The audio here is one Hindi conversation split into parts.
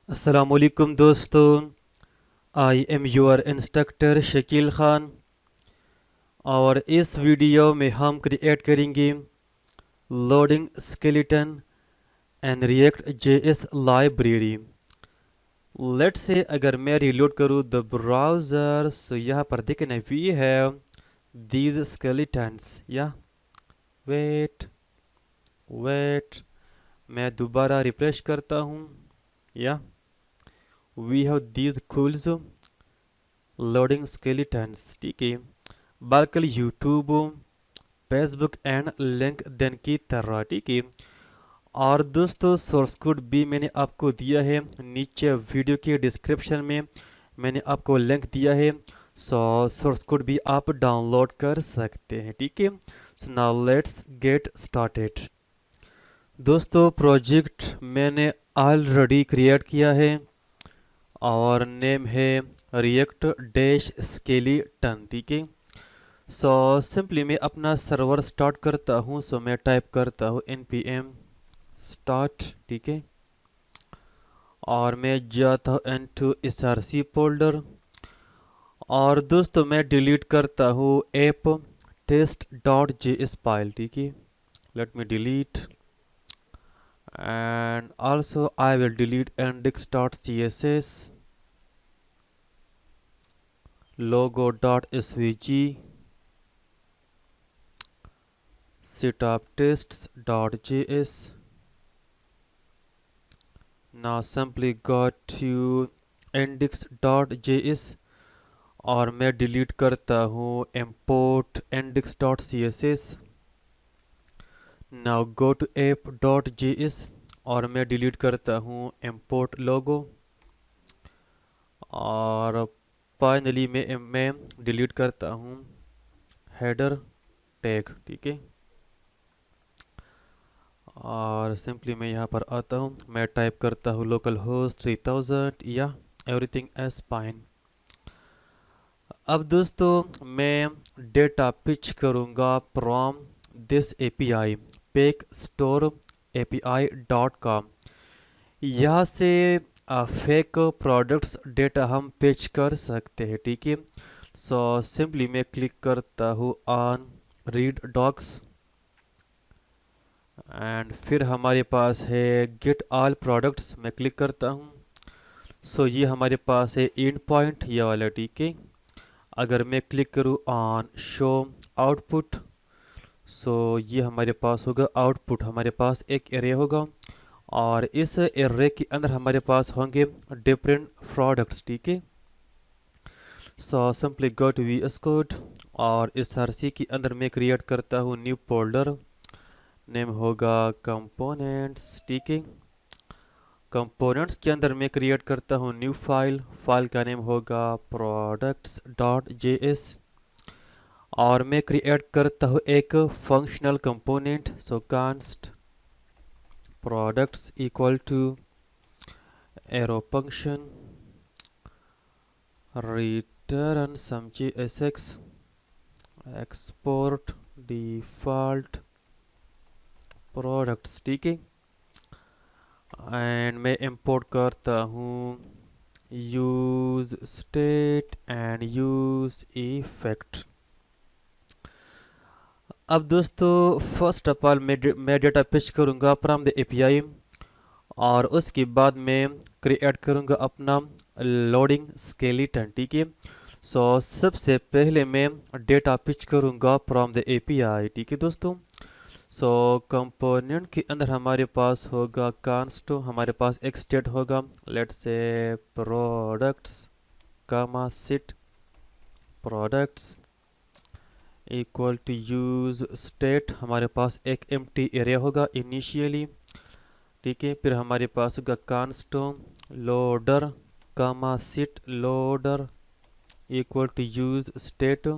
अस्सलामुअलैकुम दोस्तों। I am your instructor Shakeel Khan और इस वीडियो में हम क्रिएट करेंगे loading skeleton and react JS library. Let's say अगर मैं रिलोड करूँ द ब्राउज़र, सो यहाँ पर देखना we have these skeletons yeah wait wait मैं दोबारा रिफ्रेश करता हूँ yeah we have these cools loading skeletons. ठीक है, बिल्कुल यूट्यूब फेसबुक एंड लिंक्डइन की तरह। ठीक है, और दोस्तों सोर्स कोड भी मैंने आपको दिया है नीचे वीडियो के डिस्क्रिप्शन में, मैंने आपको लिंक दिया है। सो सोर्स कोड भी आप डाउनलोड कर सकते हैं। ठीक है, so now let's get started. दोस्तों प्रोजेक्ट मैंने ऑलरेडी क्रिएट किया है और नेम है रिएक्ट डैश स्केलेटन। ठीक है, सो सिंपली मैं अपना सर्वर स्टार्ट करता हूँ। सो मैं टाइप करता हूँ npm स्टार्ट। ठीक है, और मैं जाता हूँ into src फोल्डर और दोस्तों मैं डिलीट करता हूँ app test dot JS file. ठीक है, let me delete and also I will delete index dot css logo dot svg setup tests dot js। now simply go to index.js और मैं डिलीट करता हूँ import index.css। now go to app.js और मैं डिलीट करता हूँ import logo और फाइनली मैं डिलीट करता हूँ header टैग। ठीक है, और सिंपली मैं यहाँ पर आता हूँ, मैं टाइप करता हूँ लोकल होस्ट 3000 या एवरीथिंग एज फाइन। अब दोस्तों मैं डेटा पिच करूँगा from this API pack store API dot com. यहाँ से फेक प्रोडक्ट्स डेटा हम पिच कर सकते हैं। ठीक है, सो सिंपली मैं क्लिक करता हूँ ऑन रीड डॉक्स एंड फिर हमारे पास है गेट ऑल प्रोडक्ट्स, मैं क्लिक करता हूँ। सो ये हमारे पास है एंड पॉइंट ये वाला। ठीक है, अगर मैं क्लिक करूँ ऑन शो आउटपुट, सो ये हमारे पास होगा आउटपुट, हमारे पास एक एरे होगा और इस एरे के अंदर हमारे पास होंगे डिफरेंट प्रोडक्ट्स। ठीक है, so simply go to VS code और इस आरसी के अंदर मैं क्रिएट करता हूँ न्यू फोल्डर, नेम होगा कंपोनेंट्स। ठीक है, कंपोनेंट्स के अंदर मैं क्रिएट करता हूँ न्यू फाइल, फाइल का नेम होगा प्रोडक्ट्स डॉट जेएस और मैं क्रिएट करता हूँ एक functional component. So const products equal to arrow function return some jsx export default products. ठीक है, एंड मैं इंपोर्ट करता हूँ use state and use effect. अब दोस्तों फर्स्ट ऑफ ऑल मैं डेटा पिच करूँगा फ्रॉम द एपीआई और उसके बाद मैं क्रिएट करूँगा अपना लोडिंग स्केलेटन। ठीक है, सो सबसे पहले मैं डेटा पिच करूँगा फ्रॉम द एपीआई। ठीक है दोस्तों, सो कंपोनेंट के अंदर हमारे पास होगा कांस्ट, हमारे पास एक स्टेट होगा, let's say products comma set products equal to use state, हमारे पास एक एम्प्टी एरिया होगा इनिशियली। ठीक है, फिर हमारे पास होगा const loader comma set loader equal to use state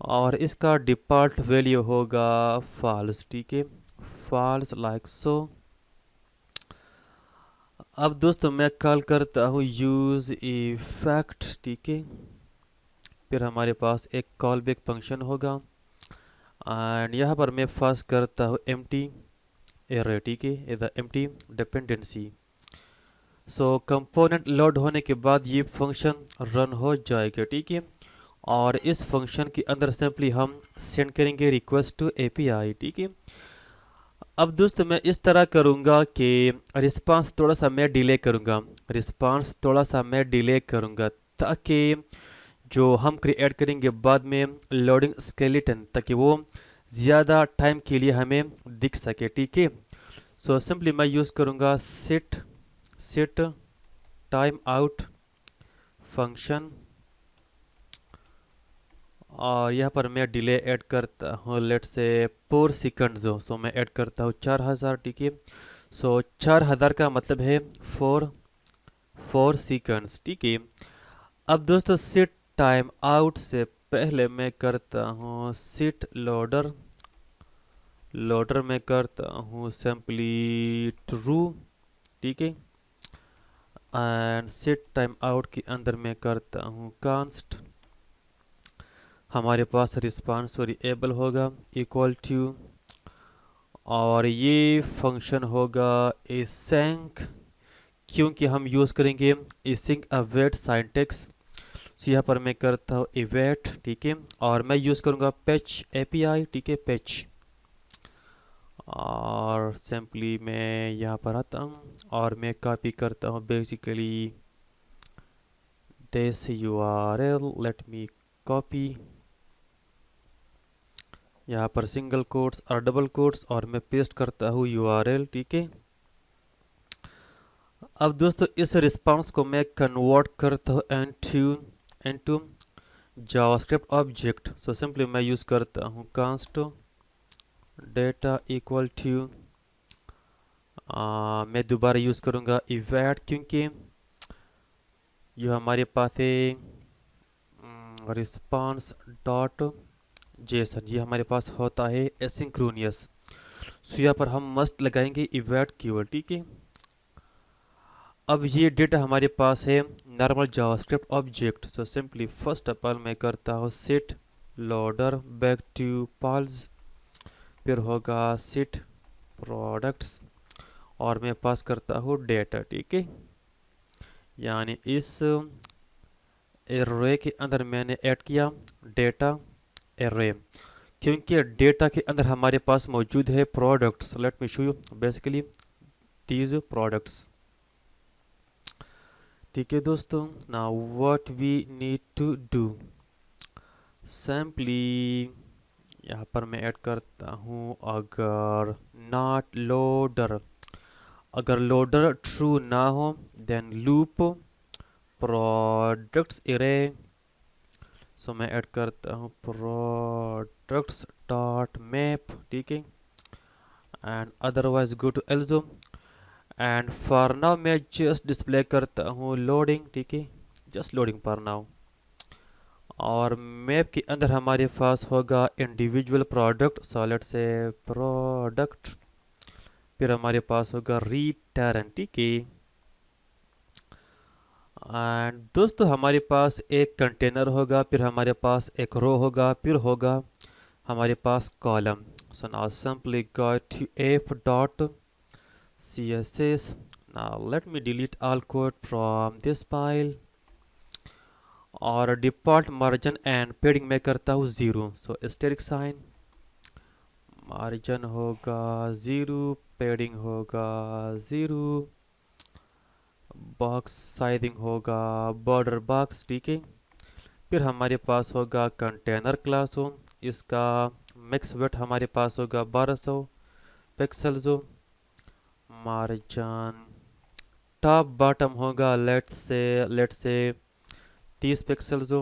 और इसका डिफ़ॉल्ट वैल्यू होगा फॉल्स। ठीक है, फॉल्स लाइक सो। अब दोस्तों मैं कॉल करता हूँ यूज इफेक्ट। ठीक है, फिर हमारे पास एक कॉल बैक फंक्शन होगा एंड यहाँ पर मैं पास करता हूँ एम्प्टी एरे। ठीक है, एम्प्टी डिपेंडेंसी। सो कंपोनेंट लोड होने के बाद ये फंक्शन रन हो जाएगा, ठीक है। और इस फंक्शन के अंदर सिंपली हम सेंड करेंगे रिक्वेस्ट टू एपीआई, ठीक है। अब दोस्तों मैं इस तरह करूँगा कि रिस्पांस थोड़ा सा मैं डिले करूँगा, रिस्पांस थोड़ा सा मैं डिले करूँगा, ताकि जो हम क्रिएट करेंगे बाद में लोडिंग स्केलेटन, ताकि वो ज़्यादा टाइम के लिए हमें दिख सके, ठीक है। सो सिंपली मैं यूज़ करूँगा सेट टाइम आउट फंक्शन, और यहाँ पर मैं डिले ऐड करता हूँ, लेट से 4 सेकंड्स हो, सो मैं ऐड करता हूँ 4000, ठीक है। सो 4000 का मतलब है 4 सेकंड्स, ठीक है। अब दोस्तों सेट टाइम आउट से पहले मैं करता हूँ सेट लोडर में करता हूँ सिंपली ट्रू, ठीक है। एंड सेट टाइम आउट के अंदर मैं करता हूँ कांस्ट, हमारे पास रिस्पांस वेरिएबल होगा इक्वल टू, और ये फंक्शन होगा async, क्योंकि हम यूज़ करेंगे async await सिंटैक्स। तो यहाँ पर मैं करता हूँ await, ठीक है। और मैं यूज़ करूँगा patch API, ठीक है, patch। और सिंपली मैं यहाँ पर आता हूँ और मैं कॉपी करता हूँ basically this URL, late me copy, यहाँ पर सिंगल कोट्स और डबल कोट्स, और मैं पेस्ट करता हूँ URL, ठीक है। अब दोस्तों इस रिस्पांस को मैं कन्वर्ट करता हूँ into JavaScript object. So simply मैं यूज़ करता हूँ कांस्ट डेटा इक्वल टू, मैं दोबारा यूज़ करूँगा इवैट, क्योंकि जो हमारे पास है रिस्पांस डॉट जेसन, ये हमारे पास होता है एसिंक्रोनियस। सो यहाँ पर हम मस्ट लगाएंगे इवैट कीवर्ड, ठीक है। अब ये डेटा हमारे पास है normal JavaScript object. So simply first of all मैं करता हूँ सेट लोडर बैक टू पाल्स, फिर होगा सेट प्रोडक्ट्स, और मैं पास करता हूँ डेटा, ठीक है। यानी इस एरे के अंदर मैंने ऐड किया डेटा एरे, क्योंकि डेटा के अंदर हमारे पास मौजूद है products. Let me show you basically these products, ठीक है दोस्तों। Now what we need to do, simply यहाँ पर मैं ऐड करता हूँ अगर नॉट लोडर, अगर लोडर ट्रू ना हो then loop products array. So मैं ऐड करता हूँ प्रोडक्ट्स डॉट मैप, ठीक है। And otherwise go to else, and for now मैं जस्ट डिस्प्ले करता हूँ लोडिंग, ठीक है, जस्ट लोडिंग फॉर नाउ। और मैप के अंदर हमारे पास होगा individual product, so let's say product, फिर हमारे पास होगा रिटर्न, ठीक है। एंड दोस्तों हमारे पास एक कंटेनर होगा, फिर हमारे पास एक रो होगा, फिर होगा हमारे पास column. So now simply go to F dot css, now let me delete all code from this file, और डिफ़ॉल्ट मार्जिन एंड पेडिंग में करता हूँ 0। सो एस्टेरिक साइन, मार्जिन होगा 0, पेडिंग होगा 0, बॉक्स साइजिंग होगा बॉर्डर बॉक्स, ठीक है। फिर हमारे पास होगा कंटेनर क्लास हो, इसका मिक्स वेट हमारे पास होगा 1200 पिक्सल्स हो। मार्जिन टॉप बॉटम होगा लेट से 30 पिक्सल्स हो,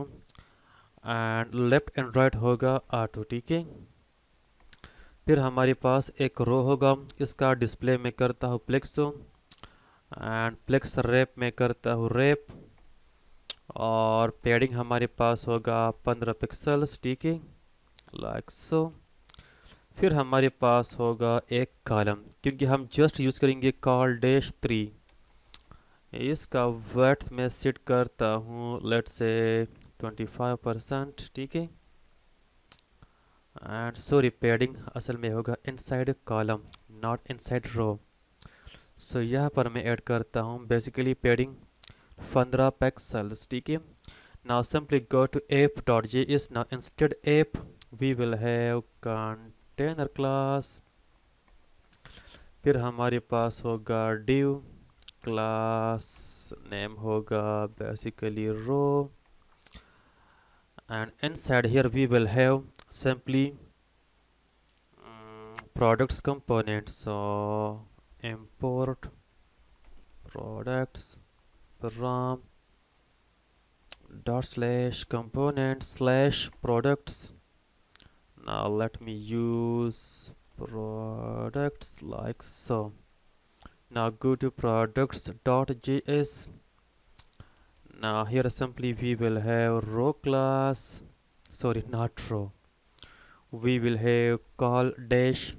एंड लेफ्ट एंड राइट होगा 8, ठीक है। फिर हमारे पास एक रो होगा, इसका डिस्प्ले में करता हूँ फ्लेक्स हो, एंड फ्लेक्स रैप में करता हूँ रैप, और पैडिंग हमारे पास होगा 15 पिक्सल्स, ठीक है, लाइक सो। फिर हमारे पास होगा एक कॉलम, क्योंकि हम जस्ट यूज़ करेंगे कॉल डैश 3, इसका वेट में सेट करता हूँ लेट से 25%, ठीक है। एंड सॉरी पैडिंग असल में होगा इनसाइड कॉलम नॉट इनसाइड रो। सो यहाँ पर मैं ऐड करता हूँ बेसिकली पैडिंग 15 पिक्सल्स, ठीक है। Now simply go to app.js. Now instead app we will have container class, फिर हमारे पास होगा div, क्लास नेम होगा basically row, and inside here we will have simply products component. So import products from dot slash component slash products. Now let me use products like so. Now go to products.js. Now here simply we will have row class, sorry, not row, we will have call dash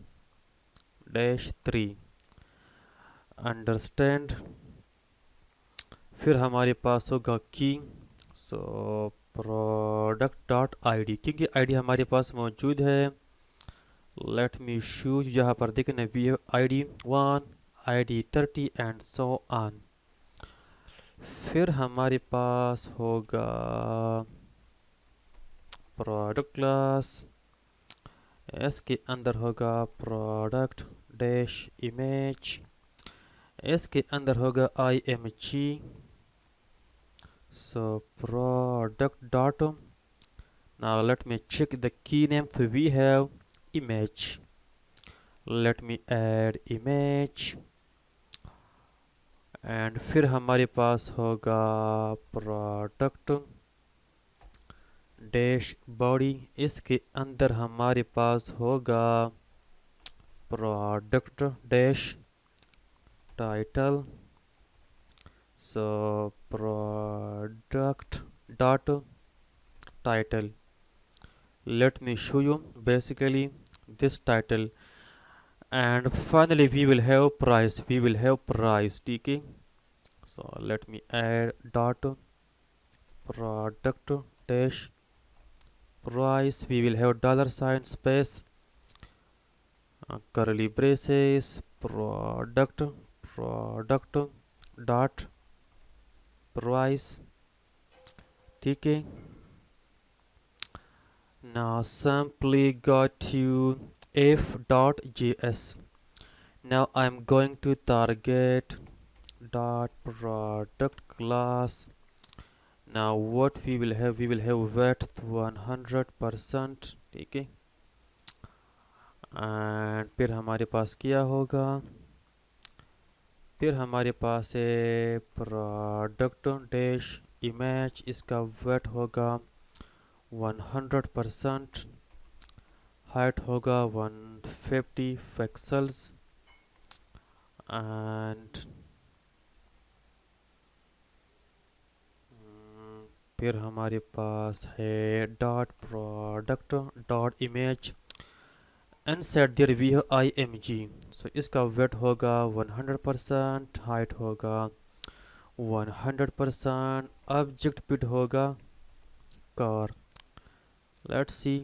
3 understand, फिर हमारे पास होगा की, so product dot I D, क्योंकि आईडी हमारे पास मौजूद है। लेट मी शू, यहाँ पर देखना we have I D 1, I D 30 and so on. फिर हमारे पास होगा प्रोडक्ट क्लास, इसके अंदर होगा प्रोडक्ट डैश इमेज, इसके अंदर होगा I M G, so product dot, now let me check the key name, for we have image, let me add image, and फिर हमारे पास होगा product dash body, इसके अंदर हमारे पास होगा product dash title, so product dot title, let me show you basically this title, and finally we will have price, ठीक है। so let me add dot product dash price, we will have dollar sign space curly braces product dot price, ठीक है। now simply go to f.js. now I'm going to target dot product class. now what we will have width 100%, ठीक है। एंड फिर हमारे पास क्या होगा, फिर हमारे पास है प्रोडक्ट डैश इमेज, इसका वेट होगा 100%, हाइट होगा 150 पिक्सल्स, एंड फिर हमारे पास है dot product dot image, inside there we have img, so इसका वेट होगा 100%, हाइट होगा 100%, ऑब्जेक्ट पिट होगा car, let's see,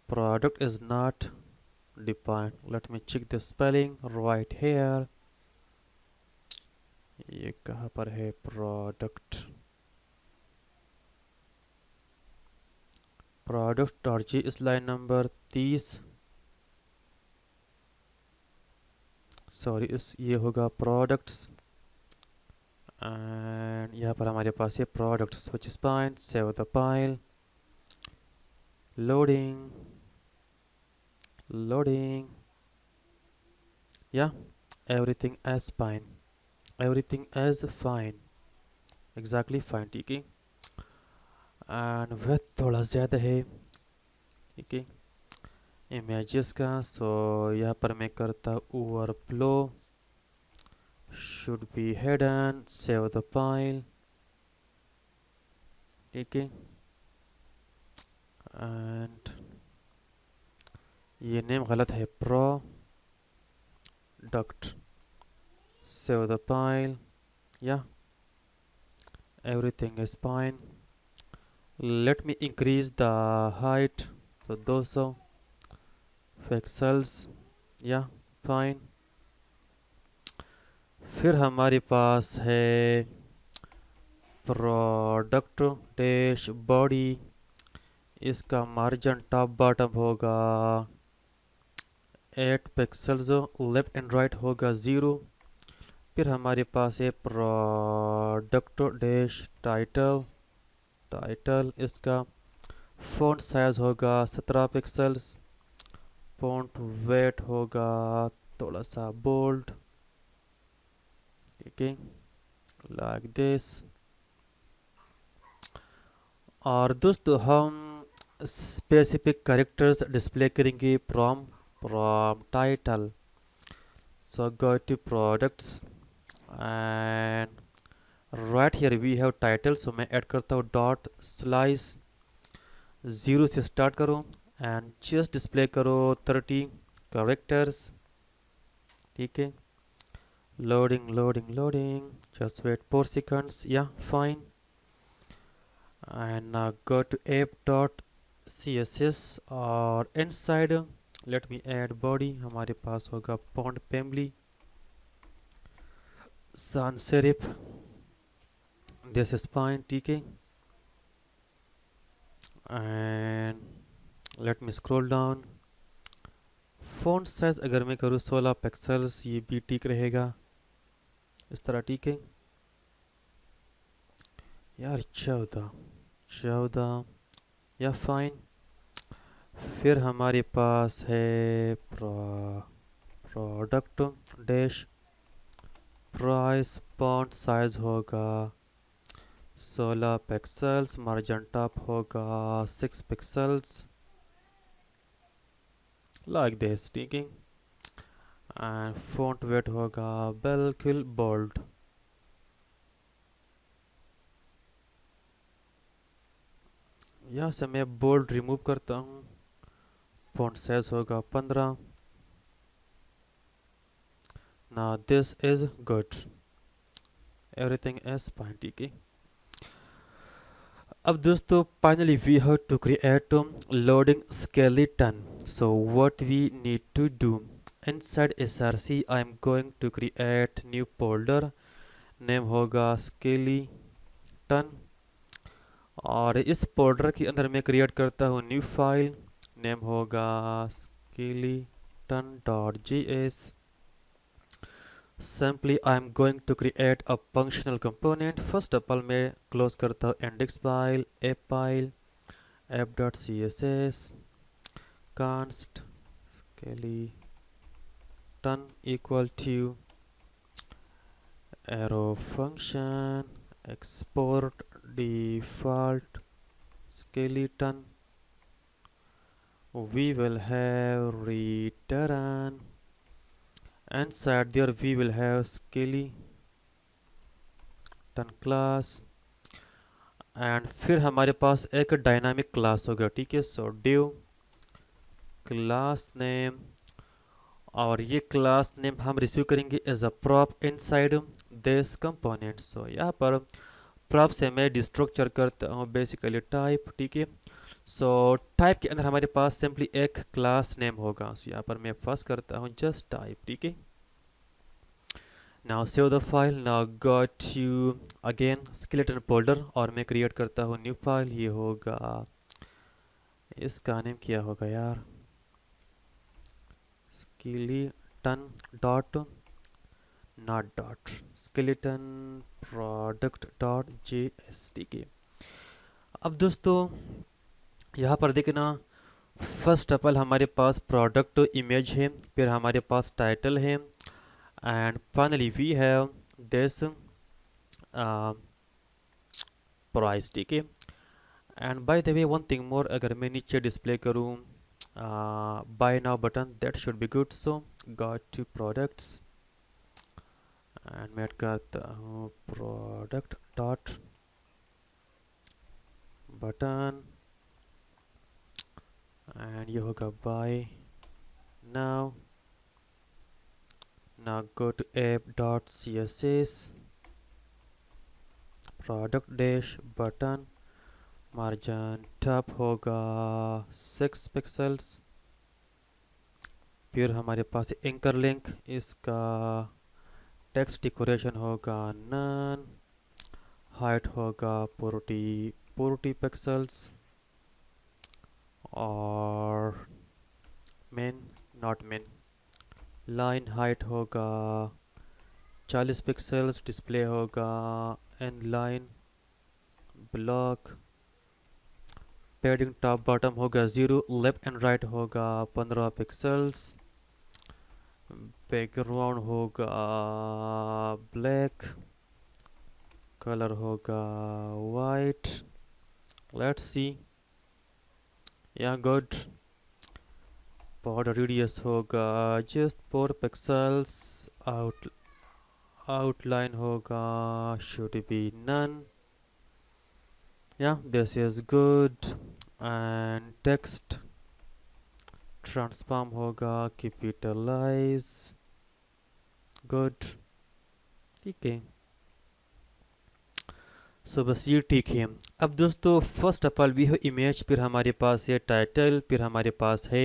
product is not defined, let me check the spelling right here, ये कहाँ पर है product डॉट जी, इस लाइन नंबर 30, सॉरी इस ये होगा प्रोडक्ट्स, एंड यहाँ पर हमारे पास ये products which is fine, save the file, loading या everything is fine, exactly fine, ठीक है। एंड विथ थोड़ा ज़्यादा है, ठीक है, इमेजेस का, सो यहाँ पर मैं करता overflow, should be hidden, save the file, ठीक है। एंड ये नेम गलत है, product, save the file, yeah, everything is fine, let me increase the height, so 200 pixels, yeah, fine. फिर हमारे पास है प्रोडक्ट डैश बॉडी, इसका मार्जिन टॉप बॉटम होगा 8 पिक्सल्स, लेफ्ट एंड राइट होगा 0। फिर हमारे पास है प्रोडक्ट डैश टाइटल, टाइटल इसका फ़ॉन्ट साइज होगा 17 पिक्सल्स, फ़ॉन्ट वेट होगा थोड़ा सा बोल्ड, ठीक है, लाइक दिस। और दोस्तों हम स्पेसिफिक कैरेक्टर्स डिस्प्ले करेंगे from from title. So go to products and right here we have title, so मैं ऐड करता हूँ डॉट स्लाइस, 0 से स्टार्ट करो एंड जस्ट डिस्प्ले करो 30 कैरेक्टर्स, ठीक है। Loading loading loading, just wait 4 seconds, yeah fine. And now go to app.css और inside let me add body, हमारे पास होगा font family sans serif, this is fine, ठीक है। And let me scroll down, font size अगर मैं करूँ 16 पिक्सल्स, ये भी ठीक रहेगा इस तरह, ठीक है यार। 14 या फाइन। फिर हमारे पास है product dash price, font size होगा 16 पिक्सल्स, मार्जिन टॉप होगा 6 पिक्सल्स, लाइक दिस, ठीक है। एंड फॉन्ट वेट होगा बिल्कुल बोल्ड। यहाँ से मैं बोल्ड रिमूव करता हूँ, फॉन्ट साइज होगा 15। Now this is good, everything is fine, ठीक है। अब दोस्तों finally we have to create loading skeleton, so what we need to do, inside src I am going to create new folder, name होगा skeleton, और इस फोल्डर के अंदर मैं क्रिएट करता हूँ न्यू फाइल, नेम होगा skeleton.js। Simply I am going to create a functional component. First of all मैं क्लोज करता हूँ index file, app file, app.css, const skeleton equal to arrow function export default skeleton, we will have return, inside there we will have skeleton class, and फिर हमारे पास एक डायनामिक क्लास होगा, ठीक है। सो div क्लास नेम, और ये क्लास नेम हम रिसीव करेंगे as a prop inside this component. So यहाँ पर प्रॉप से मैं डिस्ट्रक्चर करता हूँ बेसिकली टाइप, ठीक है। सो टाइप के अंदर हमारे पास सिंपली एक क्लास नेम होगा, सो यहाँ पर मैं फर्स्ट करता हूँ जस्ट टाइप, ठीक है। Now save the file, now go to again skeleton folder, और मैं क्रिएट करता हूँ न्यू फाइल, ये होगा, इसका नेम क्या होगा यार, skeleton dot not dot skeleton product dot js, ठीक है। अब दोस्तों यहाँ पर देखना, फर्स्ट ऑफ ऑल हमारे पास प्रोडक्ट इमेज है, फिर हमारे पास टाइटल है, and finally we have this price, ठीक है। And by the way one thing more, अगर मैं नीचे डिस्प्ले करूँ buy now button, that should be good. So go to products and मैं करता हूँ प्रोडक्ट डॉट बटन, एंड ये होगा buy now. Now go to app.css, product dash button, margin top होगा 6 पिक्सल्स, फिर हमारे पास एंकर लिंक, इसका टेक्स्ट डेकोरेशन होगा नन, हाइट होगा 40 पिक्सल्स, और main not main, line height होगा 40 पिक्सल्स, डिस्प्ले होगा inline block, padding top bottom होगा 0, लेफ्ट एंड राइट होगा 15 पिक्सल्स, बैकग्राउंड होगा ब्लैक, कलर होगा white, let's see, yeah good, border radius होगा जस्ट 4 पिक्सल्स, आउटलाइन होगा should be none, yeah this is good, and text transform होगा कैपिटलाइज, गुड, ठीक है। सो बस ये ठीक है। अब दोस्तों first of all we have image, फिर हमारे पास है टाइटल, फिर हमारे पास है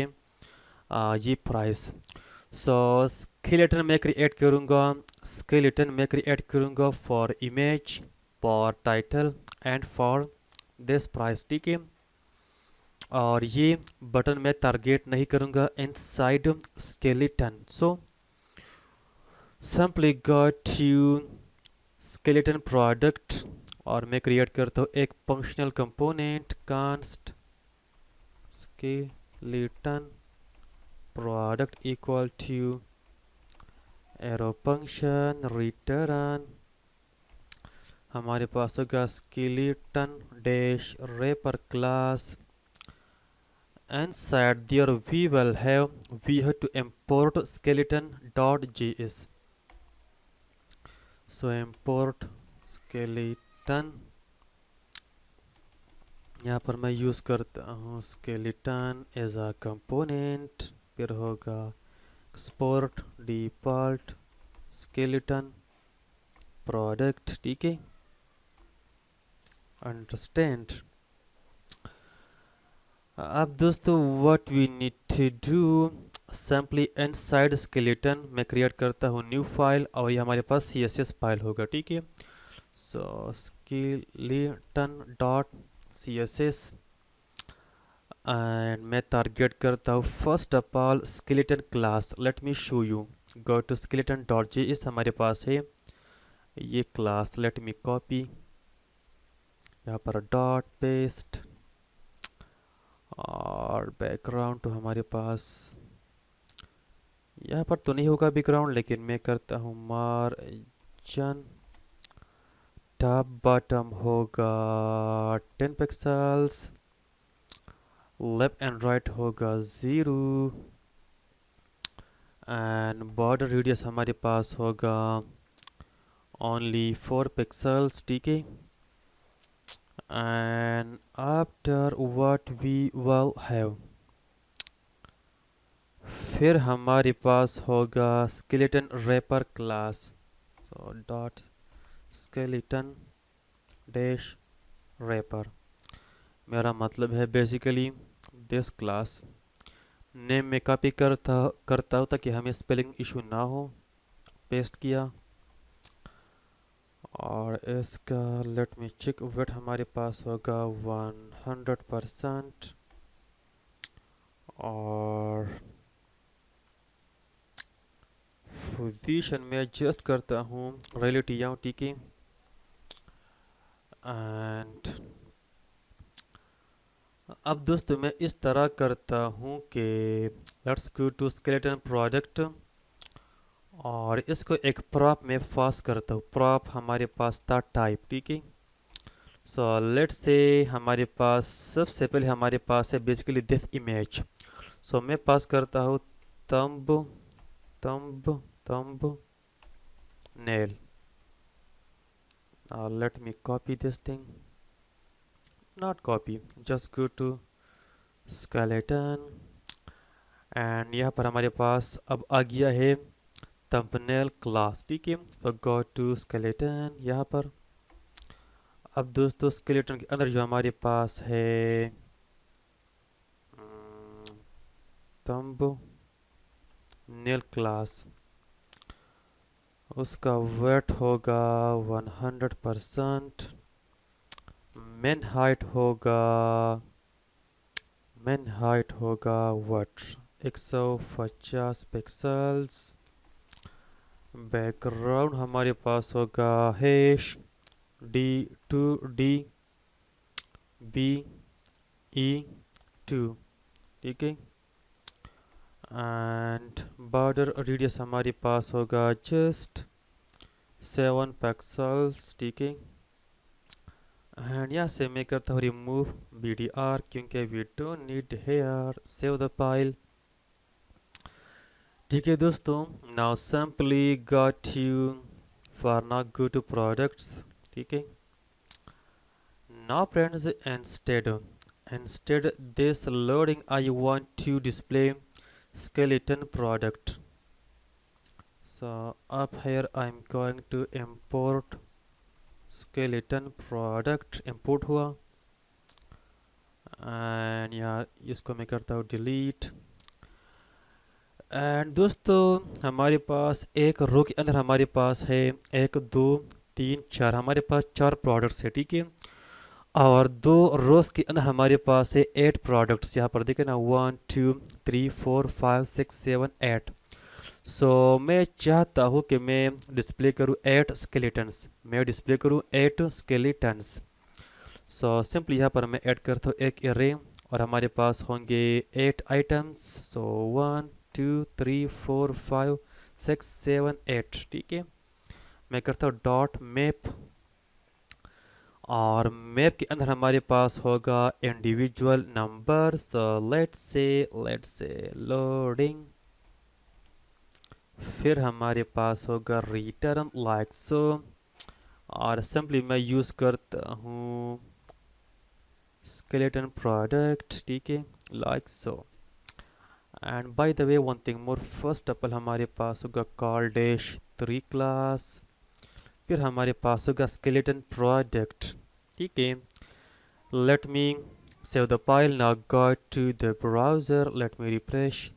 ये प्राइस। सो स्केलेटन मैं क्रिएट करूँगा, स्केलेटन मैं क्रिएट करूँगा for image, for title and for this price, ठीक है। और ये बटन मैं टारगेट नहीं करूँगा inside skeleton. So simply go to skeleton product, और मैं क्रिएट करता हूँ एक functional component const skeleton product equal to arrow function return, हमारे पास होगा skeleton dash wrapper class, inside there we have to import skeleton.js, so import skeleton, यहाँ पर मैं यूज़ करता हूँ skeleton एज अ कंपोनेंट, फिर होगा export default skeleton product, ठीक है, अंडरस्टैंड। अब दोस्तों what we need to do, simply inside skeleton मैं क्रिएट करता हूँ न्यू फाइल, और ये हमारे पास CSS फाइल होगा, ठीक है। So skeleton dot CSS, and मैं टारगेट करता हूँ first of all skeleton class, let me show you, go to skeleton dot JS, हमारे पास है ये क्लास, लेट मी कॉपी, यहाँ पर डॉट पेस्ट, और बैकग्राउंड तो हमारे पास यहाँ पर तो नहीं होगा बैकग्राउंड, लेकिन मैं करता हूँ मार्जिन, टॉप बॉटम होगा 10 पिक्सल्स, लेफ्ट एंड राइट होगा 0, एंड बॉर्डर रेडियस हमारे पास होगा ओनली 4 पिक्सल्स, ठीक है। And after what we will have, फिर हमारे पास होगा skeleton wrapper class, so dot skeleton dash wrapper, मेरा मतलब है बेसिकली दिस क्लास, नेम में कॉपी करता हूँ ताकि हमें स्पेलिंग इशू ना हो, पेस्ट किया, और इसका लेट मी चेक वेट हमारे पास होगा 100%, और पोजीशन में एडजस्ट करता हूँ रिलेटिव, ठीक है। एंड अब दोस्तों मैं इस तरह करता हूँ कि let's go to skeleton product, और इसको एक प्रॉप में पास करता हूँ, प्रॉप हमारे पास था टाइप, ठीक है। सो लेट्स से हमारे पास सबसे पहले हमारे पास है बेसिकली दिस इमेज, सो मैं पास करता हूँ thumb thumb thumb nail, let me copy this thing, not copy, just go to skeleton, and यहाँ पर हमारे पास अब आ गया है थंबनेल क्लास, ठीक है। तो गो टू स्केलेटन, यहाँ पर अब दोस्तों स्केलेटन के अंदर जो हमारे पास है थंब नील क्लास, उसका वेट होगा 100%। मेन हाइट होगा, मेन हाइट होगा वट 150 पिक्सल्स। बैकग्राउंड हमारे पास होगा हैश D2D BE2, ठीक है। एंड बॉर्डर रेडियस हमारे पास होगा जस्ट 7 पिक्सल्स, ठीक है। एंड यहाँ से मैं करता हूँ रिमूव BDR क्योंकि we don't need here. Save the file, ठीक है दोस्तों। Now simply got you for not go to products, ठीक है। Now friends, instead this loading I want to display skeleton product. So up here I'm going to import skeleton product, import हुआ एंड यहाँ इसको मैं करता हूँ डिलीट। एंड दोस्तों हमारे पास एक रो के अंदर हमारे पास है 1 2 3 4, हमारे पास 4 प्रोडक्ट्स है, ठीक है। और 2 रोज के अंदर हमारे पास है 8 प्रोडक्ट्स। यहाँ पर देखें ना 1 2 3 4 5 6 7 8। सो मैं चाहता हूँ कि मैं डिस्प्ले करूँ 8 स्केलेटन्स, मैं डिस्प्ले करूँ 8 स्केलेटन्स। सो सिंपली यहाँ पर मैं ऐड करता हूँ एक एरे और हमारे पास होंगे 8 आइटम्स। सो 1 2 3 4 5 6 7 8, ठीक है। मैं करता हूँ डॉट मैप और मैप के अंदर हमारे पास होगा individual number. So let's say loading, फिर हमारे पास होगा रिटर्न लाइक सो, और सिंपली मैं यूज़ करता हूँ स्केलेटन प्रोडक्ट, ठीक है, like so. And by the way one thing more, first of all हमारे पास होगा कॉल डैश 3 क्लास, फिर हमारे पास होगा स्केलेटन प्रोडक्ट, ठीक है। Let me save the file. Now go to the browser. Let me refresh.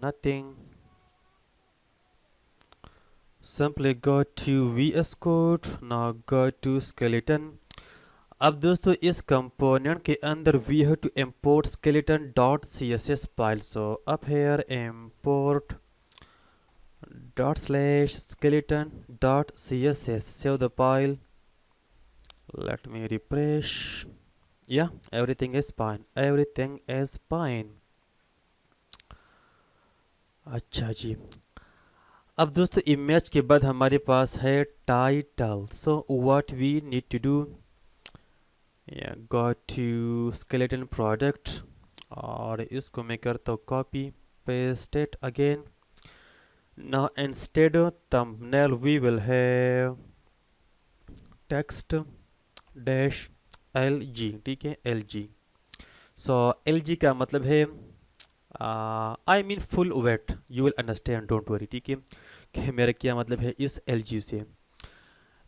Nothing. Simply go to VS Code. Now go to skeleton. अब दोस्तों इस कंपोनेंट के अंदर we have to import skeleton.css file. So up here import /skeleton.css. Save the file. Let me refresh. Yeah, everything is fine. Everything is fine. अच्छा जी। अब दोस्तों इमेज के बाद हमारे पास है title. So what we need to do, go to skeleton product और इसको मैं करता हूँ copy paste it again. Now instead thumbnail we will have text dash LG, ठीक है, LG। सो LG का मतलब है I mean full weight, you will understand, don't worry, ठीक है, कि मेरा क्या मतलब है इस LG से।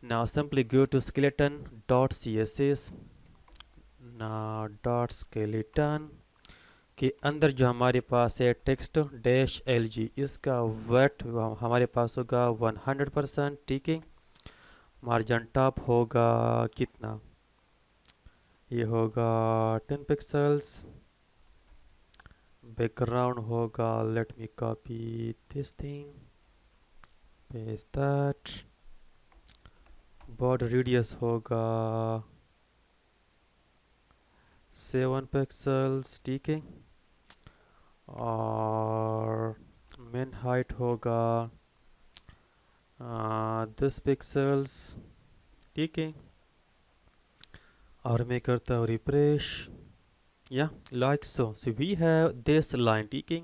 Now simply go to skeleton dot CSS। ना डॉट स्केलेटन के अंदर जो हमारे पास है टेक्स्ट डैश LG, इसका वेट हमारे पास होगा 100%, ठीक है। मार्जिन टॉप होगा कितना, ये होगा 10 पिक्सल्स। बैकग्राउंड होगा, late me copy this thing, paste that. Border radius होगा 7 पिक्सल्स, ठीक है। और मेन हाइट होगा 10 पिक्सल्स, ठीक है। और मैं करता हूँ refresh, yeah like so we have this line, ठीक है।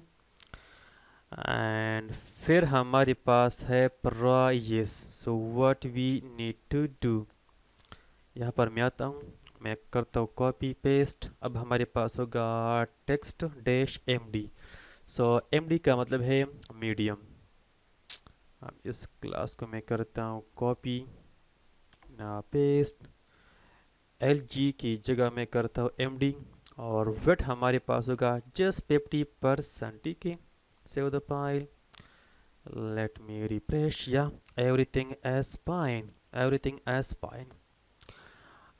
एंड फिर हमारे पास है price. So what we need to do, यहाँ पर मैं आता हूँ, मैं करता हूँ कॉपी पेस्ट। अब हमारे पास होगा टेक्स्ट डैश MD। सो MD का मतलब है मीडियम। अब इस क्लास को मैं करता हूँ कॉपी ना पेस्ट, LG की जगह मैं करता हूँ MD और वेट हमारे पास होगा जस्ट 50%, ठीक है। Save the file, let me refresh, या everything is fine, everything is fine.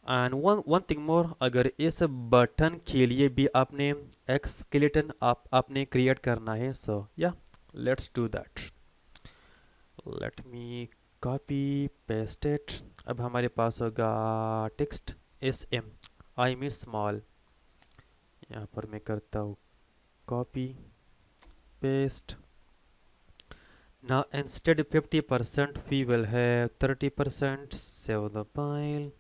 And one thing more, अगर इस बटन के लिए भी आपने एक स्केलेटन आपने क्रिएट करना है, so yeah let's do that. Let me copy paste it. अब हमारे पास होगा text S M, I mean small. यहाँ पर मैं करता हूँ copy paste. Now instead 50% we will have 30%, save the file।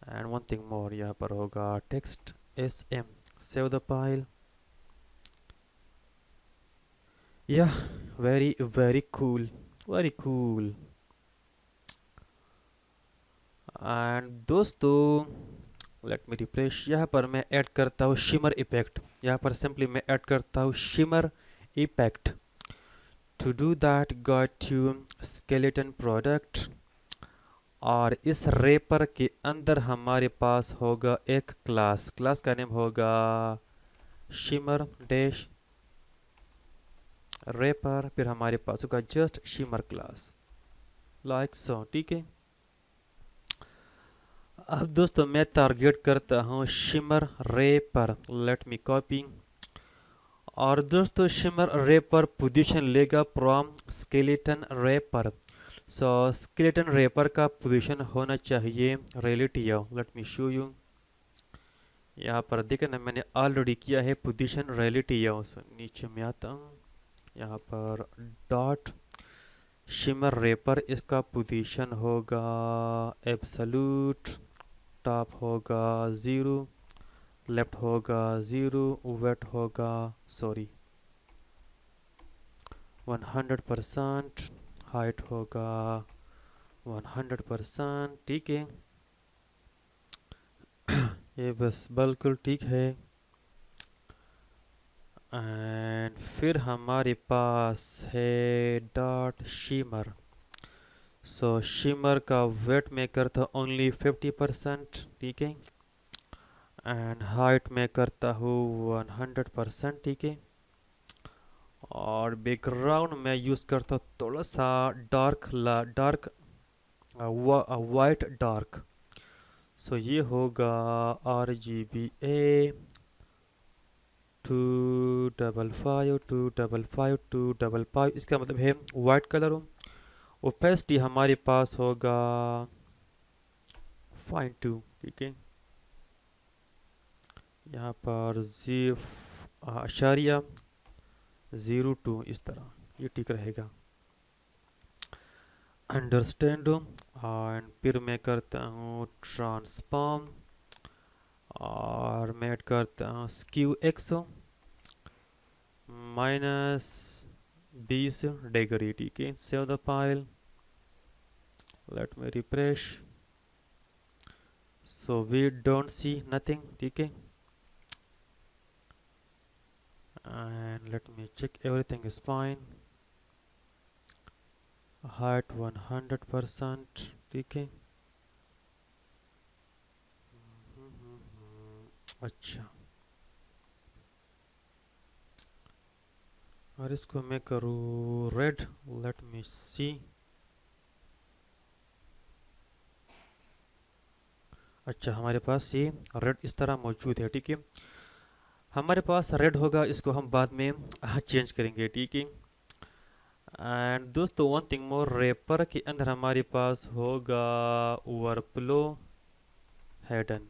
and one thing more, यहाँ पर होगा text sm, save the file। yeah, very cool, very cool। and दोस्तों लेट मी रिफ्रेश, यहाँ पर मैं ऐड करता हूँ शिमर इफेक्ट। यहाँ पर सिंपली मैं ऐड करता हूँ shimmer effect. To do that go to skeleton product, और इस रेपर के अंदर हमारे पास होगा एक क्लास। क्लास का नेम होगा शिमर डैश रेपर, फिर हमारे पास होगा just shimmer class, like so, ठीक है। अब दोस्तों मैं टारगेट करता हूँ shimmer wrapper, let me copy. और दोस्तों शिमर रेपर पोजीशन लेगा from skeleton wrapper. So skeleton wrapper का पोजीशन होना चाहिए relative. Late me show you. यहाँ पर देखें ना, मैंने ऑलरेडी किया है पोजीशन रिलेटिव। सो नीचे में आता हूँ, यहाँ पर डॉट शिमर रेपर, इसका पोजीशन होगा एब्सोल्यूट, टॉप होगा 0, लेफ्ट होगा 0, वेट होगा 100%, हाइट होगा 100%, ठीक है। ये बस बिल्कुल ठीक है। एंड फिर हमारे पास है डॉट शिमर। सो शिमर का वेट में करता हूँ ओनली 50%, ठीक है। एंड हाइट में करता हूँ 100%, ठीक है। और बैकग्राउंड में यूज़ करता हूँ थोड़ा सा डार्क वाइट डार्क। सो ये होगा RGBA 255, इसका मतलब है वाइट कलर हो। ओपेसिटी हमारे पास होगा 0.2, ठीक है। यहाँ पर 0.02 इस तरह, ये ठीक रहेगा। अंडरस्टैंड। एंड फिर मैं करता हूँ ट्रांसफॉर्म, और मैं ऐड करता हूँ स्क्यू एक्स -20 ठीक है। Save the file, let me refresh. So we don't see nothing, ठीक है। And let me check, everything is fine. Height 100%, ठीक है। अच्छा, और इसको मैं करूँ रेड, लेट मी सी। अच्छा, हमारे पास ये रेड इस तरह मौजूद है, ठीक है। हमारे पास रेड होगा, इसको हम बाद में चेंज करेंगे, ठीक है। एंड दोस्तों वन थिंग मोर, रेपर के अंदर हमारे पास होगा overflow Hayden.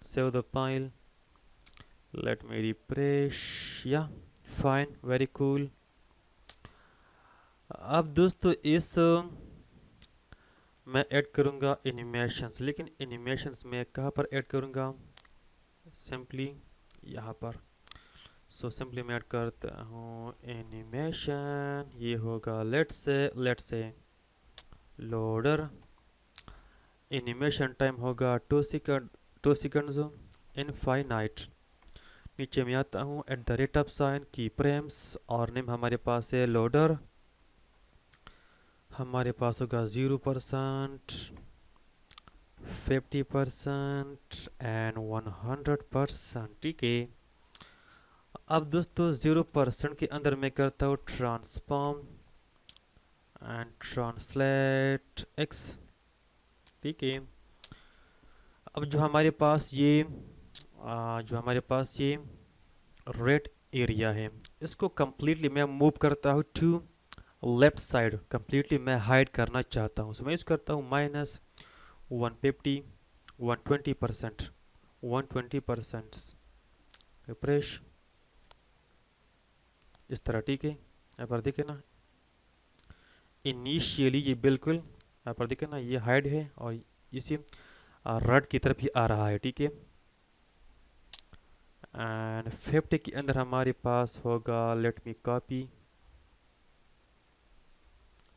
Save the file, let me refresh, या फाइन, वेरी कूल। अब दोस्तों इस मैं ऐड करूँगा एनिमेशंस, लेकिन एनिमेशंस में कहाँ पर ऐड करूँगा, सिंपली यहाँ पर। सो सिंपली मैं ऐड करता हूँ एनिमेशन, ये होगा लेट्स से लोडर। एनिमेशन टाइम होगा 2 सेकंड्स इनफाइनाइट। नीचे में आता हूँ @ की फ्रेम्स, और नेम हमारे पास है लोडर। हमारे पास होगा 0%, 50% एंड 100%, ठीक है। अब दोस्तों 0% के अंदर मैं करता हूँ ट्रांसफॉर्म एंड ट्रांसलेट एक्स, ठीक है। अब जो हमारे पास ये रेड एरिया है, इसको कम्प्लीटली मैं मूव करता हूँ टू लेफ्ट साइड, कम्प्लीटली मैं हाइड करना चाहता हूँ। सो मैं यूज़ करता हूँ -150 120%, 120% रिफ्रेश, इस तरह, ठीक है। यहाँ पर देखे ना, इनिशियली ये बिल्कुल यहाँ पर देखे ना, ये हाइड है और इसी रेड की तरफ ही आ रहा है, ठीक है। एंड 50 के अंदर हमारे पास होगा, लेट मी कॉपी,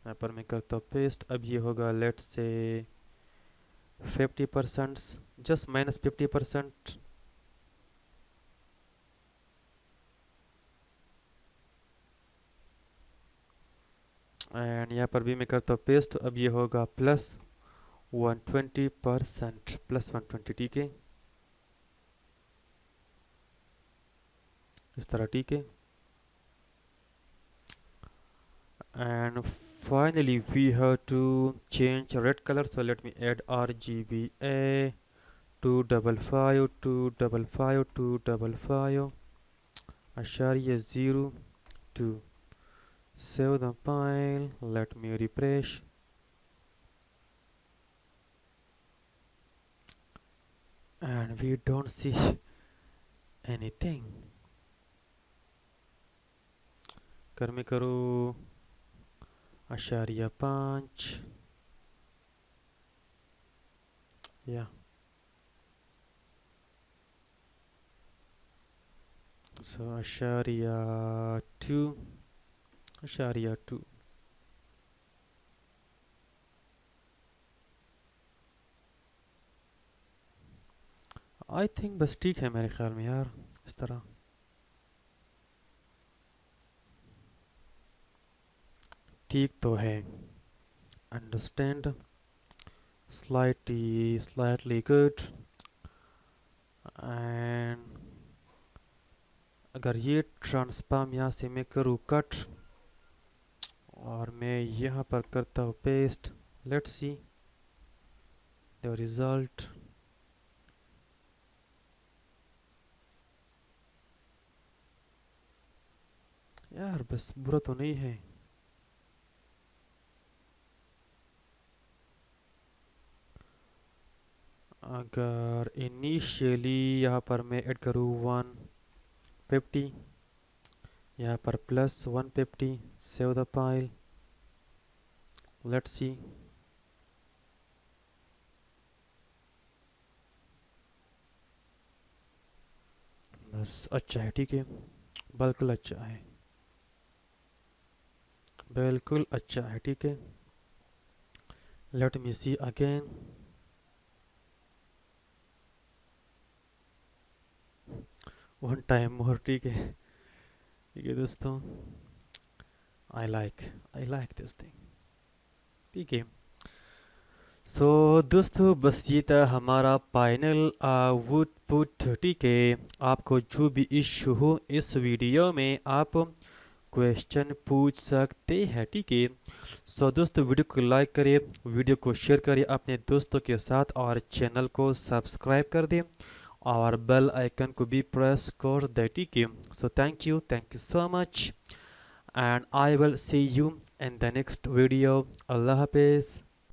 यहाँ पर मैं करता हूँ पेस्ट। अब ये होगा लेट से 50%, जस्ट -50%, एंड यहाँ पर भी मैं करता हूँ पेस्ट। अब ये होगा +120%, +120, ठीक है, इस तरह, ठीक है। And finally we have to change red color, so let me add RGBA 255 255 255 Asharia 02. Save the file, let me refresh, and we don't see anything. कर मैं करूँ *5, या so *2, *2. आई थिंक बस ठीक है मेरे ख्याल में यार, इस तरह ठीक तो है। Understand, slightly good। एंड अगर ये ट्रांसफॉर्म यहाँ से मैं करूँ कट और मैं यहाँ पर करता हूँ paste, let's see the result. यार बस बुरा तो नहीं है। अगर इनिशियली यहाँ पर मैं ऐड करूँ 150, यहाँ पर +150, save the file, let's see. बस अच्छा है, ठीक है, बिल्कुल अच्छा है, बिल्कुल अच्छा है, ठीक है। लेट मी see again. One time more, ठीक है, ठीक है दोस्तों। आई लाइक दिस थिंग, ठीक है। सो दोस्तों बस ये था हमारा फाइनल आउटपुट, ठीक है। आपको जो भी इशू हो इस वीडियो में आप क्वेश्चन पूछ सकते हैं, ठीक है। सो दोस्तों वीडियो को लाइक करें, वीडियो को शेयर करें अपने दोस्तों के साथ और चैनल को सब्सक्राइब कर दें और बेल आइकन को भी प्रेस कर दें, ठीक है। So thank you so much and I will see you in the next video. अल्लाह हाफिज़।